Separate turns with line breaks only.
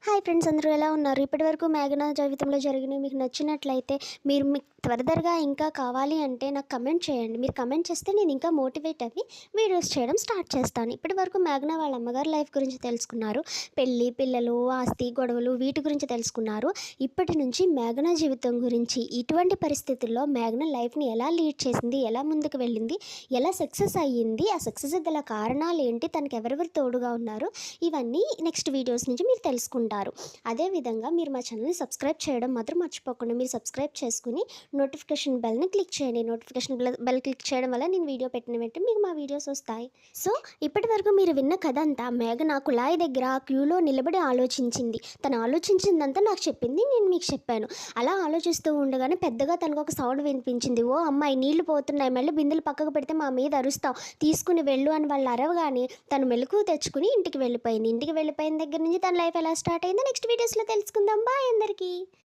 Hi friends, అందరూ ఎలా ఉన్నారు? ఇప్పటివరకు మేఘన జీవితంలో జరిగినవి మీకు నచ్చినట్లయితే మీకు త్వరగా ఇంకా కావాలి అంటే నాకు కమెంట్ చేయండి. మీరు కమెంట్ చేస్తే నేను ఇంకా మోటివేట్ అయ్యి వీడియోస్ చేయడం స్టార్ట్ చేస్తాను. ఇప్పటివరకు మేఘన వాళ్ళ అమ్మగారి లైఫ్ గురించి తెలుసుకున్నారు. పెళ్ళి, పిల్లలు, ఆస్తి, గొడవలు వీటి గురించి తెలుసుకున్నారు. ఇప్పటి నుంచి మేఘన జీవితం గురించి, ఇటువంటి పరిస్థితుల్లో మేఘన లైఫ్ని ఎలా లీడ్ చేసింది, ఎలా ముందుకు వెళ్ళింది, ఎలా సక్సెస్ అయ్యింది, ఆ సక్సెస్ గల కారణాలు ఏంటి, తనకు ఎవరెవరు తోడుగా ఉన్నారు, ఇవన్నీ నెక్స్ట్ వీడియోస్ నుంచి మీరు తెలుసుకుంటారు. అదేవిధంగా మీరు మా ఛానల్ని సబ్స్క్రైబ్ చేయడం మాత్రం మర్చిపోకుండా మీరు సబ్స్క్రైబ్ చేసుకుని నోటిఫికేషన్ బెల్ని క్లిక్ చేయండి. నోటిఫికేషన్ బెల్ క్లిక్ చేయడం వల్ల నేను వీడియో పెట్టిన వెంటనే మీకు మా వీడియోస్ వస్తాయి. సో ఇప్పటి వరకు మీరు విన్న కథ అంతా మేఘన కుళాయి దగ్గర ఆ క్యూలో నిలబడి ఆలోచించింది. తను ఆలోచించిందంతా నాకు చెప్పింది, నేను మీకు చెప్పాను. అలా ఆలోచిస్తూ ఉండగానే పెద్దగా తనకు ఒక సౌండ్ వినిపించింది. ఓ అమ్మాయి, నీళ్లు పోతున్నాయి, మళ్ళీ బిందెలు పక్కకు పెడితే మా మీద అరుస్తావు, తీసుకుని వెళ్ళు అని వాళ్ళు అరవగానే తను మెలకు తెచ్చుకుని ఇంటికి వెళ్ళిపోయింది. ఇంటికి వెళ్ళిపోయిన దగ్గర నుంచి తన లైఫ్ ఎలా స్టార్ట్ అయిందో నెక్స్ట్ వీడియోస్లో తెలుసుకుందాం. బాయ్ అందరికీ.